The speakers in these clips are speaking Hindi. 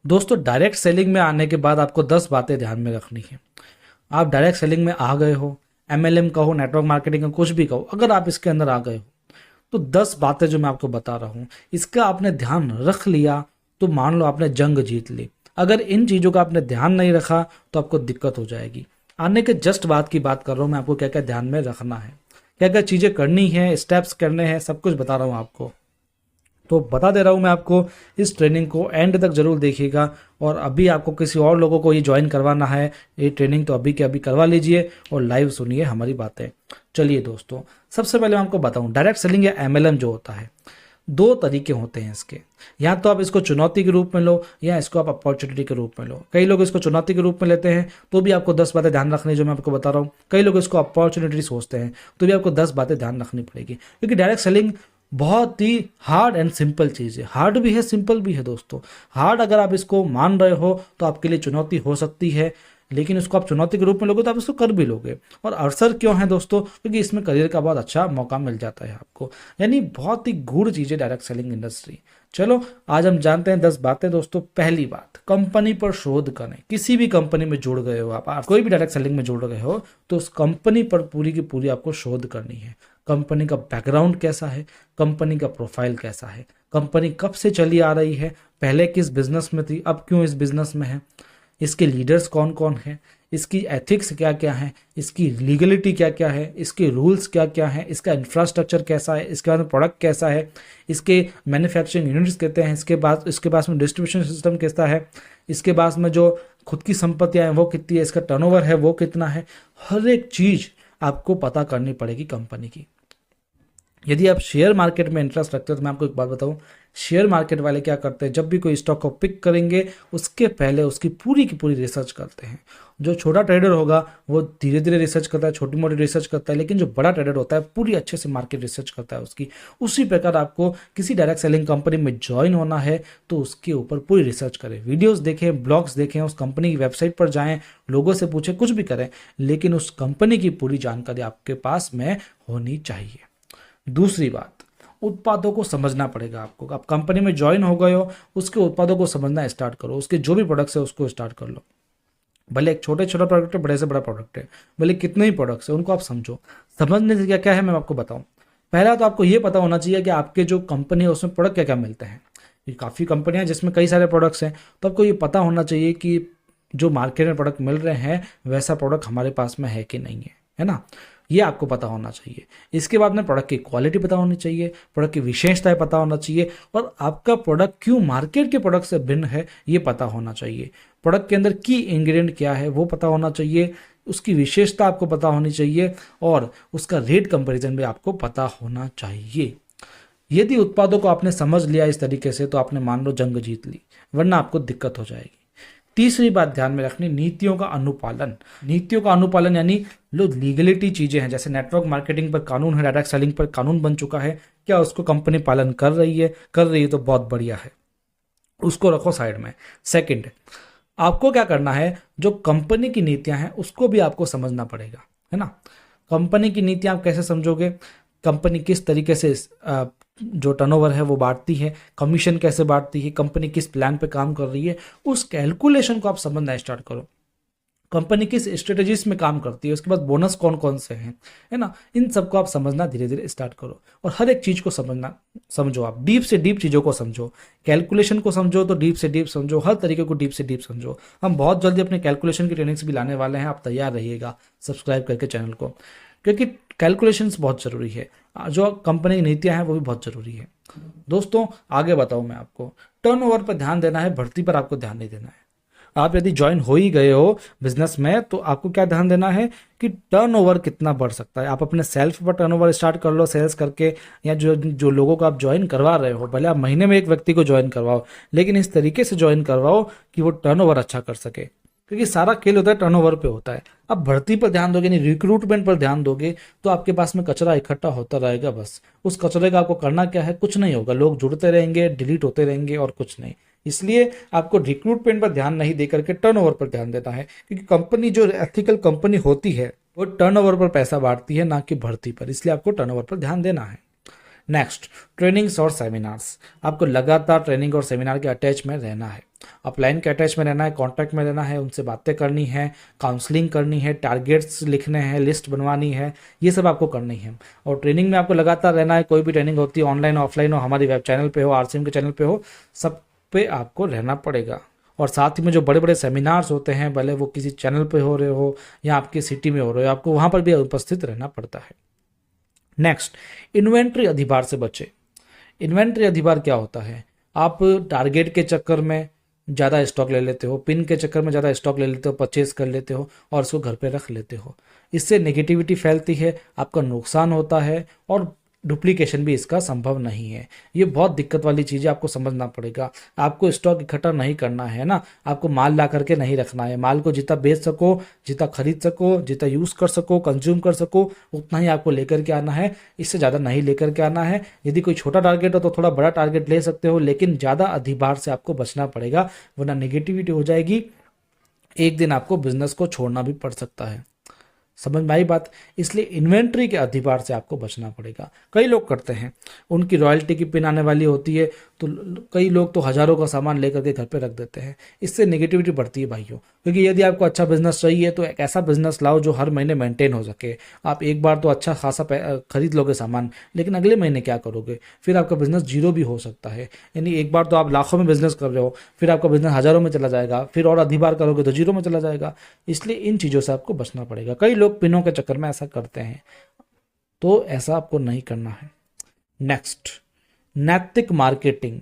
दोस्तों डायरेक्ट सेलिंग में आने के बाद आपको 10 बातें ध्यान में रखनी है। आप डायरेक्ट सेलिंग में आ गए हो, MLM कहो, नेटवर्क मार्केटिंग का कुछ भी कहो, अगर आप इसके अंदर आ गए हो तो 10 बातें जो मैं आपको बता रहा हूँ इसका आपने ध्यान रख लिया तो मान लो आपने जंग जीत ली। अगर इन चीज़ों का आपने ध्यान नहीं रखा तो आपको दिक्कत हो जाएगी। आने के जस्ट बात की बात कर रहा हूँ मैं, आपको क्या क्या ध्यान में रखना है, क्या क्या चीज़ें करनी है, स्टेप्स करने हैं, सब कुछ बता रहा हूँ आपको। तो बता दे रहा हूँ मैं आपको, इस ट्रेनिंग को एंड तक जरूर देखिएगा। और अभी आपको किसी और लोगों को ये ज्वाइन करवाना है ये ट्रेनिंग तो अभी के अभी करवा लीजिए और लाइव सुनिए हमारी बातें। चलिए दोस्तों, सबसे पहले मैं आपको बताऊं डायरेक्ट सेलिंग या MLM जो होता है, 2 तरीके होते हैं इसके। या तो आप इसको चुनौती के रूप में लो या इसको आप अपॉर्चुनिटी के रूप में लो। कई लोग इसको चुनौती के रूप में लेते हैं तो भी आपको 10 बातें ध्यान रखनी है जो मैं आपको बता रहा हूँ। कई लोग इसको अपॉर्चुनिटी सोचते हैं तो भी आपको 10 बातें ध्यान रखनी पड़ेगी, क्योंकि डायरेक्ट सेलिंग बहुत ही हार्ड एंड सिंपल चीज़ है। हार्ड भी है, सिंपल भी है दोस्तों। हार्ड अगर आप इसको मान रहे हो तो आपके लिए चुनौती हो सकती है, लेकिन इसको आप चुनौती के रूप में लोगे तो आप इसको कर भी लोगे। और अवसर क्यों है दोस्तों? क्योंकि इसमें करियर का बहुत अच्छा मौका मिल जाता है आपको। यानी बहुत ही गूढ़ चीज़ है डायरेक्ट सेलिंग इंडस्ट्री। चलो आज हम जानते हैं 10 बातें दोस्तों। पहली बात, कंपनी पर शोध करें। किसी भी कंपनी में जुड़ गए हो आप कोई भी डायरेक्ट सेलिंग में जुड़ गए हो तो उस कंपनी पर पूरी की पूरी आपको शोध करनी है। कंपनी का बैकग्राउंड कैसा है, कंपनी का प्रोफाइल कैसा है, कंपनी कब से चली आ रही है, पहले किस बिजनेस में थी, अब क्यों इस बिजनेस में है, इसके लीडर्स कौन कौन हैं, इसकी एथिक्स क्या क्या है, इसकी लीगलिटी क्या क्या है, इसके रूल्स क्या क्या हैं, इसका इंफ्रास्ट्रक्चर कैसा है, इसके बाद में प्रोडक्ट कैसा है, इसके मैन्युफैक्चरिंग यूनिट्स कहते हैं, इसके पास में डिस्ट्रीब्यूशन सिस्टम कैसा है, इसके पास में जो खुद की संपत्तियां हैं वो कितनी है, इसका टर्नओवर है वो कितना है। हर एक चीज़ आपको पता करनी पड़ेगी कंपनी की। यदि आप शेयर मार्केट में इंटरेस्ट रखते हो तो मैं आपको एक बात बताऊं, शेयर मार्केट वाले क्या करते हैं, जब भी कोई स्टॉक को पिक करेंगे उसके पहले उसकी पूरी की पूरी रिसर्च करते हैं। जो छोटा ट्रेडर होगा वो धीरे धीरे रिसर्च करता है, छोटी मोटी रिसर्च करता है, लेकिन जो बड़ा ट्रेडर होता है पूरी अच्छे से मार्केट रिसर्च करता है उसकी। उसी प्रकार आपको किसी डायरेक्ट सेलिंग कंपनी में ज्वाइन होना है तो उसके ऊपर पूरी रिसर्च करें, वीडियोस देखें, ब्लॉग्स देखें, उस कंपनी की वेबसाइट पर जाएं, लोगों से पूछें, कुछ भी करें, लेकिन उस कंपनी की पूरी जानकारी आपके पास में होनी चाहिए। दूसरी बात, उत्पादों को समझना पड़ेगा आपको। आप कंपनी में ज्वाइन हो गए हो, उसके उत्पादों को समझना स्टार्ट करो। उसके जो भी प्रोडक्ट्स है उसको स्टार्ट कर लो। भले एक छोटे छोटा प्रोडक्ट है, बड़े से बड़ा प्रोडक्ट है, भले कितने ही प्रोडक्ट्स है, उनको आप समझो। समझने से क्या क्या है मैं आपको बताऊं। पहला तो आपको ये पता होना चाहिए कि आपके जो कंपनी है उसमें प्रोडक्ट क्या क्या मिलते हैं। ये काफ़ी कंपनियां जिसमें कई सारे प्रोडक्ट्स हैं, तो आपको ये पता होना चाहिए कि जो मार्केट में प्रोडक्ट मिल रहे हैं वैसा प्रोडक्ट हमारे पास में है कि नहीं है ना। ये आपको पता होना चाहिए। इसके बाद में प्रोडक्ट की क्वालिटी पता होनी चाहिए, प्रोडक्ट की विशेषताएं पता होना चाहिए, और आपका प्रोडक्ट क्यों मार्केट के प्रोडक्ट से भिन्न है ये पता होना चाहिए। प्रोडक्ट के अंदर की इंग्रेडिएंट क्या है वो पता होना चाहिए, उसकी विशेषता आपको पता होनी चाहिए, और उसका रेट कंपैरिजन भी आपको पता होना चाहिए। यदि उत्पादों को आपने समझ लिया इस तरीके से तो आपने मान लो जंग जीत ली, वरना आपको दिक्कत हो जाएगी। तीसरी बात ध्यान में रखनी, नीतियों का अनुपालन। नीतियों का अनुपालन यानी जो लीगलिटी चीजें हैं, जैसे नेटवर्क मार्केटिंग पर कानून है, डायरेक्ट सेलिंग पर कानून बन चुका है, क्या उसको कंपनी पालन कर रही है तो बहुत बढ़िया है, उसको रखो साइड में। सेकंड, आपको क्या करना है, जो कंपनी की नीतियां हैं उसको भी आपको समझना पड़ेगा, है ना। कंपनी की नीतियां आप कैसे समझोगे, कंपनी किस तरीके से जो टर्नओवर है वो बांटती है, कमीशन कैसे बांटती है, कंपनी किस प्लान पे काम कर रही है, उस कैलकुलेशन को आप समझना स्टार्ट करो। कंपनी किस स्ट्रेटजीज में काम करती है, उसके बाद बोनस कौन कौन से हैं, है ना। इन सबको आप समझना धीरे धीरे स्टार्ट करो, और हर एक चीज को समझो। आप डीप से डीप चीजों को समझो, कैलकुलेशन को समझो तो डीप से डीप समझो, हर तरीके को डीप से डीप समझो। हम बहुत जल्दी अपने कैलकुलेशन की ट्रेनिंग्स भी लाने वाले हैं, आप तैयार रहिएगा सब्सक्राइब करके चैनल को, क्योंकि कैलकुलेशंस बहुत ज़रूरी है, जो कंपनी की नीतियां हैं वो भी बहुत ज़रूरी है। दोस्तों आगे बताऊं मैं आपको, टर्नओवर पर ध्यान देना है, भर्ती पर आपको ध्यान नहीं देना है। आप यदि ज्वाइन हो ही गए हो बिजनेस में तो आपको क्या ध्यान देना है कि टर्नओवर कितना बढ़ सकता है। आप अपने सेल्फ पर टर्नओवर स्टार्ट कर लो सेल्स करके, या जो लोगों को आप ज्वाइन करवा रहे हो, भले आप महीने में एक व्यक्ति को ज्वाइन करवाओ, लेकिन इस तरीके से ज्वाइन करवाओ कि वो टर्नओवर अच्छा कर सके, क्योंकि सारा खेल होता है टर्नओवर पे होता है। अब भर्ती पर ध्यान दोगे, नहीं रिक्रूटमेंट पर ध्यान दोगे, तो आपके पास में कचरा इकट्ठा होता रहेगा। बस उस कचरे का आपको करना क्या है, कुछ नहीं होगा, लोग जुड़ते रहेंगे, डिलीट होते रहेंगे और कुछ नहीं। इसलिए आपको रिक्रूटमेंट पर ध्यान नहीं देकर के टर्नओवर पर ध्यान देना है, क्योंकि कंपनी जो एथिकल कंपनी होती है वो टर्नओवर पर पैसा बांटती है, ना कि भर्ती पर। इसलिए आपको टर्नओवर पर ध्यान देना है। नेक्स्ट, ट्रेनिंग्स और सेमिनार्स। आपको लगातार ट्रेनिंग और सेमिनार के अटैच में रहना है। अपलाइन के अटैच में रहना है, कॉन्टैक्ट में रहना है, उनसे बातें करनी है, काउंसलिंग करनी है, टारगेट्स लिखने हैं, लिस्ट बनवानी है, ये सब आपको करनी है। और ट्रेनिंग में आपको लगातार रहना है। कोई भी ट्रेनिंग होती है, ऑनलाइन ऑफलाइन हो, हमारी वेब चैनल पे हो, आरसीएम के चैनल पे हो, सब पे आपको रहना पड़ेगा। और साथ ही में जो बड़े बड़े सेमिनार्स होते हैं, भले वो किसी चैनल पे हो रहे हो या आपकी सिटी में हो रहे हो, आपको वहाँ पर भी उपस्थित रहना पड़ता है। नेक्स्ट, इन्वेंट्री अधिभार से बचे। इन्वेंट्री अधिभार क्या होता है? आप टारगेट के चक्कर में ज़्यादा स्टॉक ले लेते हो, पिन के चक्कर में ज़्यादा स्टॉक ले लेते हो, परचेज कर लेते हो और उसको घर पे रख लेते हो। इससे नेगेटिविटी फैलती है, आपका नुकसान होता है और डुप्लीकेशन भी इसका संभव नहीं है। ये बहुत दिक्कत वाली चीज़ है, आपको समझना पड़ेगा। आपको स्टॉक इकट्ठा नहीं करना है ना, आपको माल ला करके नहीं रखना है। माल को जितना बेच सको, जितना खरीद सको, जितना यूज़ कर सको, कंज्यूम कर सको, उतना ही आपको लेकर के आना है। इससे ज़्यादा नहीं लेकर के आना है। यदि कोई छोटा टारगेट हो तो थोड़ा बड़ा टारगेट ले सकते हो, लेकिन ज़्यादा अधिभार से आपको बचना पड़ेगा, वरना नेगेटिविटी हो जाएगी। एक दिन आपको बिजनेस को छोड़ना भी पड़ सकता है। समझ में आई बात? इसलिए इन्वेंट्री के अधिभार से आपको बचना पड़ेगा। कई लोग करते हैं, उनकी रॉयल्टी की पिन आने वाली होती है तो कई लोग तो हज़ारों का सामान लेकर के घर पे रख देते हैं। इससे नेगेटिविटी बढ़ती है भाइयों, क्योंकि यदि आपको अच्छा बिजनेस चाहिए तो एक ऐसा बिजनेस लाओ जो हर महीने मेंटेन हो सके। आप एक बार तो अच्छा खासा खरीद लोगे सामान, लेकिन अगले महीने क्या करोगे? फिर आपका बिजनेस जीरो भी हो सकता है। यानी एक बार तो आप लाखों में बिजनेस कर रहे हो, फिर आपका बिजनेस हज़ारों में चला जाएगा, फिर और अधिभार करोगे तो जीरो में चला जाएगा। इसलिए इन चीज़ों से आपको बचना पड़ेगा। कई लोग पिनों के चक्कर में ऐसा करते हैं, तो ऐसा आपको नहीं करना है। नेक्स्ट, नैतिक मार्केटिंग।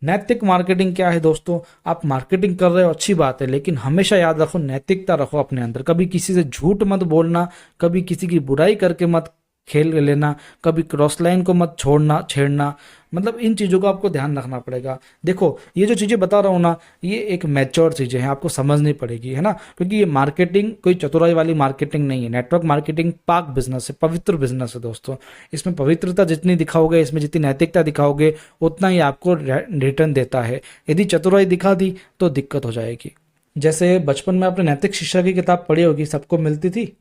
नैतिक मार्केटिंग क्या है दोस्तों? आप मार्केटिंग कर रहे हो, अच्छी बात है, लेकिन हमेशा याद रखो, नैतिकता रखो अपने अंदर। कभी किसी से झूठ मत बोलना, कभी किसी की बुराई करके मत खेल लेना, कभी क्रॉस लाइन को मत छोड़ना छेड़ना। मतलब इन चीज़ों को आपको ध्यान रखना पड़ेगा। देखो, ये जो चीज़ें बता रहा हूँ ना, ये एक मैच्योर चीज़ें हैं, आपको समझनी पड़ेगी, है ना। क्योंकि ये मार्केटिंग कोई चतुराई वाली मार्केटिंग नहीं है। नेटवर्क मार्केटिंग पाक बिजनेस है, पवित्र बिजनेस है दोस्तों। इसमें पवित्रता जितनी दिखाओगे, इसमें जितनी नैतिकता दिखाओगे, उतना ही आपको रिटर्न देता है। यदि चतुराई दिखा दी तो दिक्कत हो जाएगी। जैसे बचपन में आपने नैतिक शिक्षा की किताब पढ़ी होगी, सबको मिलती थी।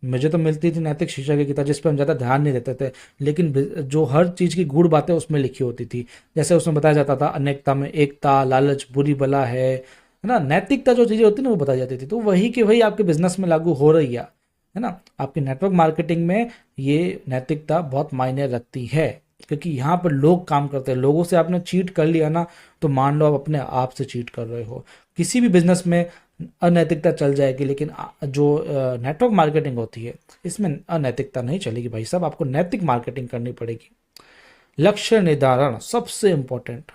मुझे तो मिलती थी नैतिक शिक्षा की किताब, जिस पर हम ज़्यादा ध्यान नहीं देते थे, लेकिन जो हर चीज़ की गूढ़ बातें उसमें लिखी होती थी। जैसे उसमें बताया जाता था अनेकता में एकता, लालच बुरी बला है ना। नैतिकता जो चीज़ें होती है ना, वो बताई जाती थी। तो वही कि वही आपके बिजनेस में लागू हो रही है ना। आपकी नेटवर्क मार्केटिंग में ये नैतिकता बहुत मायने रखती है, क्योंकि यहाँ पर लोग काम करते हैं। लोगों से आपने चीट कर लिया ना, तो मान लो आप अपने आप से चीट कर रहे हो। किसी भी बिजनेस में अनैतिकता चल जाएगी, लेकिन जो नेटवर्क मार्केटिंग होती है, इसमें अनैतिकता नहीं चलेगी भाई साहब। आपको नैतिक मार्केटिंग करनी पड़ेगी। लक्ष्य निर्धारण सबसे इंपॉर्टेंट।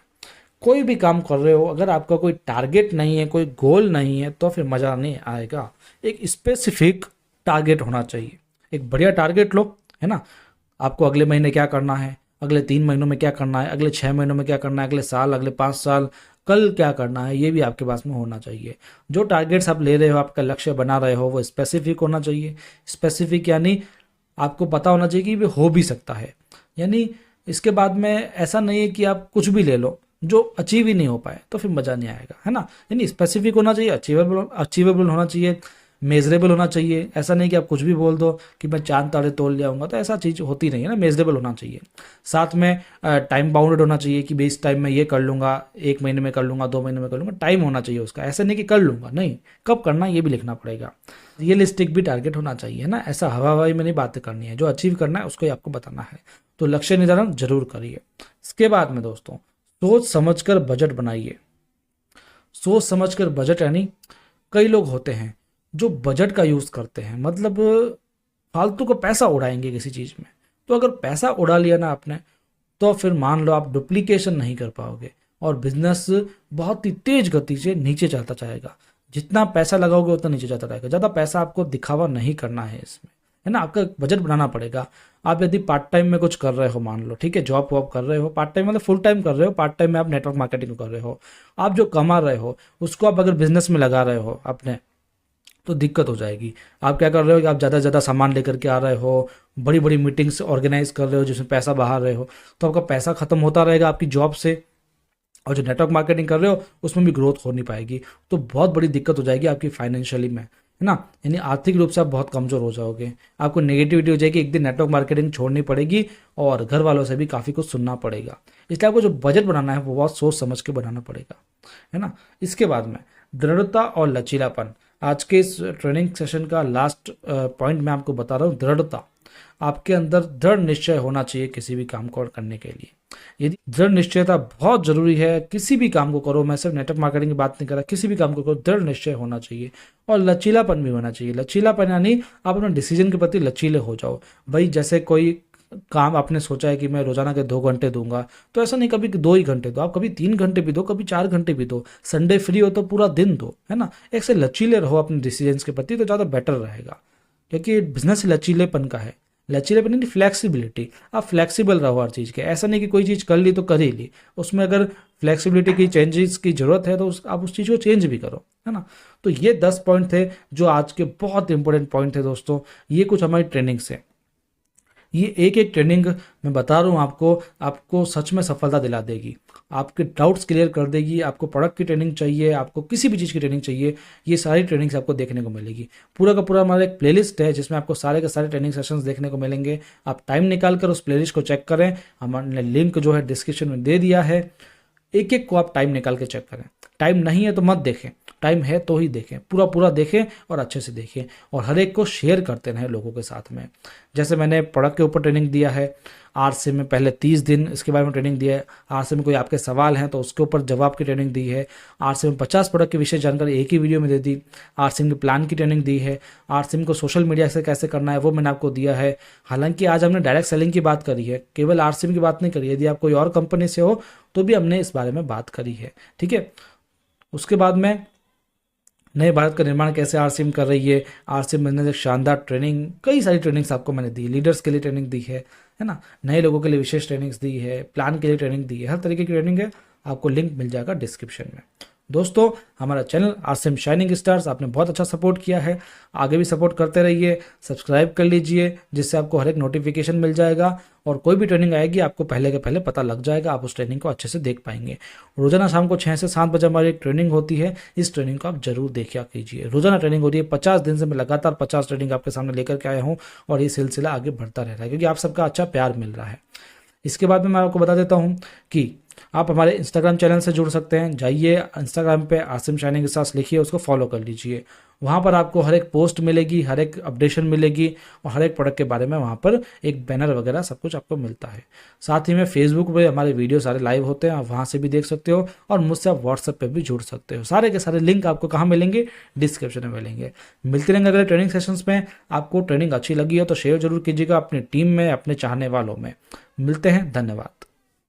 कोई भी काम कर रहे हो, अगर आपका कोई टारगेट नहीं है, कोई गोल नहीं है, तो फिर मज़ा नहीं आएगा। एक स्पेसिफिक टारगेट होना चाहिए। एक बढ़िया टारगेट लो, है ना। आपको अगले महीने क्या करना है, अगले 3 महीनों में क्या करना है, अगले 6 महीनों में क्या करना है, अगले साल, अगले 5 साल, कल क्या करना है, ये भी आपके पास में होना चाहिए। जो टारगेट्स आप ले रहे हो, आपका लक्ष्य बना रहे हो, वो स्पेसिफिक होना चाहिए। स्पेसिफिक यानी आपको पता होना चाहिए कि ये हो भी सकता है। यानी इसके बाद में ऐसा नहीं है कि आप कुछ भी ले लो जो अचीव ही नहीं हो पाए, तो फिर मज़ा नहीं आएगा, है ना। यानी स्पेसिफिक होना चाहिए, अचीवेबल होना चाहिए, मेजरेबल होना चाहिए। ऐसा नहीं कि आप कुछ भी बोल दो कि मैं चांद तारे तोड़ ले आऊँगा, तो ऐसा चीज़ होती नहीं है ना। मेजरेबल होना चाहिए। साथ में टाइम बाउंडेड होना चाहिए कि बेस टाइम में ये कर लूँगा, 1 महीने में कर लूँगा, 2 महीने में कर लूँगा। टाइम होना चाहिए उसका। ऐसा नहीं कि कर लूँगा, नहीं, कब करना ये भी लिखना पड़ेगा। रियलिस्टिक भी टारगेट होना चाहिए, है ना। ऐसा हवा हवाई में नहीं बातें करनी है। जो अचीव करना है उसको ही आपको बताना है। तो लक्ष्य निर्धारण जरूर करिए। इसके बाद में दोस्तों, सोच समझकर बजट बनाइए। सोच समझकर बजट यानी कई लोग होते हैं जो बजट का यूज़ करते हैं, मतलब फालतू का पैसा उड़ाएंगे किसी चीज़ में। तो अगर पैसा उड़ा लिया ना आपने, तो फिर मान लो आप डुप्लीकेशन नहीं कर पाओगे और बिजनेस बहुत ही तेज गति से नीचे चलता जाएगा। जितना पैसा लगाओगे उतना नीचे जाता रहेगा। ज़्यादा पैसा आपको दिखावा नहीं करना है इसमें, है ना। आपका बजट बनाना पड़ेगा। आप यदि पार्ट टाइम में कुछ कर रहे हो, मान लो, ठीक है, जॉब वॉब कर रहे हो, पार्ट टाइम मतलब फुल टाइम कर रहे हो, पार्ट टाइम में आप नेटवर्क मार्केटिंग कर रहे हो, आप जो कमा रहे हो उसको आप अगर बिजनेस में लगा रहे हो अपने, तो दिक्कत हो जाएगी। आप क्या कर रहे हो कि आप ज़्यादा से ज़्यादा सामान लेकर के आ रहे हो, बड़ी बड़ी मीटिंग्स ऑर्गेनाइज कर रहे हो जिसमें पैसा बहा रहे हो, तो आपका पैसा खत्म होता रहेगा आपकी जॉब से, और जो नेटवर्क मार्केटिंग कर रहे हो उसमें भी ग्रोथ हो नहीं पाएगी। तो बहुत बड़ी दिक्कत हो जाएगी आपकी फाइनेंशियली में, है ना। यानी आर्थिक रूप से आप बहुत कमज़ोर हो जाओगे, आपको नेगेटिविटी हो जाएगी, एक दिन नेटवर्क मार्केटिंग छोड़नी पड़ेगी और घर वालों से भी काफ़ी कुछ सुनना पड़ेगा। इसलिए आपको जो बजट बनाना है वो बहुत सोच समझ के बनाना पड़ेगा, है ना। इसके बाद में दृढ़ता और लचीलापन, आज के इस ट्रेनिंग सेशन का लास्ट पॉइंट मैं आपको बता रहा हूँ, दृढ़ता। आपके अंदर दृढ़ निश्चय होना चाहिए किसी भी काम को करने के लिए। यदि दृढ़ निश्चयता बहुत जरूरी है, किसी भी काम को करो, मैं सिर्फ नेटवर्क मार्केटिंग की बात नहीं कर रहा, किसी भी काम को करो दृढ़ निश्चय होना चाहिए और लचीलापन भी होना चाहिए। लचीलापन यानी आप अपने डिसीजन के प्रति लचीले हो जाओ। भाई जैसे कोई काम आपने सोचा है कि मैं रोजाना के 2 घंटे दूंगा, तो ऐसा नहीं कभी 2 ही घंटे दो, आप कभी 3 घंटे भी दो, कभी 4 घंटे भी दो, संडे फ्री हो तो पूरा दिन दो, है ना। एक से लचीले रहो अपने डिसीजंस के प्रति तो ज़्यादा बेटर रहेगा, क्योंकि बिजनेस लचीलेपन का है। लचीलेपन यानी फ्लेक्सिबिलिटी, आप फ्लेक्सिबल रहो हर चीज़ के, ऐसा नहीं कि कोई चीज़ कर ली तो कर ही ली, उसमें अगर फ्लेक्सिबिलिटी की चेंजेस की जरूरत है तो आप उस चीज़ को चेंज भी करो, है ना। तो ये 10 पॉइंट थे जो आज के बहुत इंपॉर्टेंट पॉइंट थे दोस्तों। ये कुछ हमारी ट्रेनिंग से, ये एक एक ट्रेनिंग मैं बता रहा हूँ आपको सच में सफलता दिला देगी, आपके डाउट्स क्लियर कर देगी। आपको प्रोडक्ट की ट्रेनिंग चाहिए, आपको किसी भी चीज़ की ट्रेनिंग चाहिए, ये सारी ट्रेनिंग्स आपको देखने को मिलेगी। पूरा का पूरा हमारा एक प्लेलिस्ट है जिसमें आपको सारे के सारे ट्रेनिंग सेशंस देखने को मिलेंगे। आप टाइम निकाल कर उस प्लेलिस्ट को चेक करें, हमने लिंक जो है डिस्क्रिप्शन में दे दिया है। एक एक को आप टाइम निकाल के चेक करें, टाइम नहीं है तो मत देखें, टाइम है तो ही देखें, पूरा पूरा देखें और अच्छे से देखें और हर एक को शेयर करते रहें लोगों के साथ में। जैसे मैंने प्रोडक्ट के ऊपर ट्रेनिंग दिया है आरसी में, पहले 30 दिन इसके बारे में ट्रेनिंग दिया है। आरसी में कोई आपके सवाल हैं तो उसके ऊपर जवाब की ट्रेनिंग दी है। आरसी में 50 प्रोडक्ट की विशेष जानकारी एक ही वीडियो में दे दी। आरसी के प्लान की ट्रेनिंग दी है। आरसी को सोशल मीडिया से कैसे करना है वो मैंने आपको दिया है। हालांकि आज हमने डायरेक्ट सेलिंग की बात करी है, केवल आरसी की बात नहीं करी। यदि आप कोई और कंपनी से हो तो भी हमने इस बारे में बात करी है, ठीक है। उसके बाद में नए भारत का निर्माण कैसे आरसीएम कर रही है, आरसीएम बिजनेस एक शानदार ट्रेनिंग, कई सारी ट्रेनिंग्स आपको मैंने दी। लीडर्स के लिए ट्रेनिंग दी है ना, नए लोगों के लिए विशेष ट्रेनिंग्स दी है, प्लान के लिए ट्रेनिंग दी है, हर तरीके की ट्रेनिंग है। आपको लिंक मिल जाएगा डिस्क्रिप्शन में। दोस्तों हमारा चैनल आरसीएम शाइनिंग स्टार्स आपने बहुत अच्छा सपोर्ट किया है, आगे भी सपोर्ट करते रहिए। सब्सक्राइब कर लीजिए जिससे आपको हर एक नोटिफिकेशन मिल जाएगा और कोई भी ट्रेनिंग आएगी आपको पहले के पहले पता लग जाएगा, आप उस ट्रेनिंग को अच्छे से देख पाएंगे। रोजाना शाम को 6 से 7 बजे हमारी एक ट्रेनिंग होती है, इस ट्रेनिंग को आप जरूर देखा कीजिए। रोजाना ट्रेनिंग होती है, 50 दिन से मैं लगातार 50 ट्रेनिंग आपके सामने लेकर के आया हूँ और ये सिलसिला आगे बढ़ता रह रहा है क्योंकि आप सबका अच्छा प्यार मिल रहा है। इसके बाद में मैं आपको बता देता हूँ कि आप हमारे इंस्टाग्राम चैनल से जुड़ सकते हैं। जाइए इंस्टाग्राम पे आरसीएम शाइनिंग स्टार्स लिखिए, उसको फॉलो कर लीजिए। वहाँ पर आपको हर एक पोस्ट मिलेगी, हर एक अपडेशन मिलेगी और हर एक प्रोडक्ट के बारे में वहाँ पर एक बैनर वगैरह सब कुछ आपको मिलता है। साथ ही में फेसबुक पे हमारे वीडियो सारे लाइव होते हैं, आप वहाँ से भी देख सकते हो और मुझसे आप व्हाट्सएप पे भी जुड़ सकते हो। सारे के सारे लिंक आपको कहाँ मिलेंगे, डिस्क्रिप्शन में मिलेंगे। मिलते रहेंगे अगले ट्रेनिंग सेशंस में। आपको ट्रेनिंग अच्छी लगी हो तो शेयर जरूर कीजिएगा अपनी टीम में, अपने चाहने वालों में। मिलते हैं, धन्यवाद।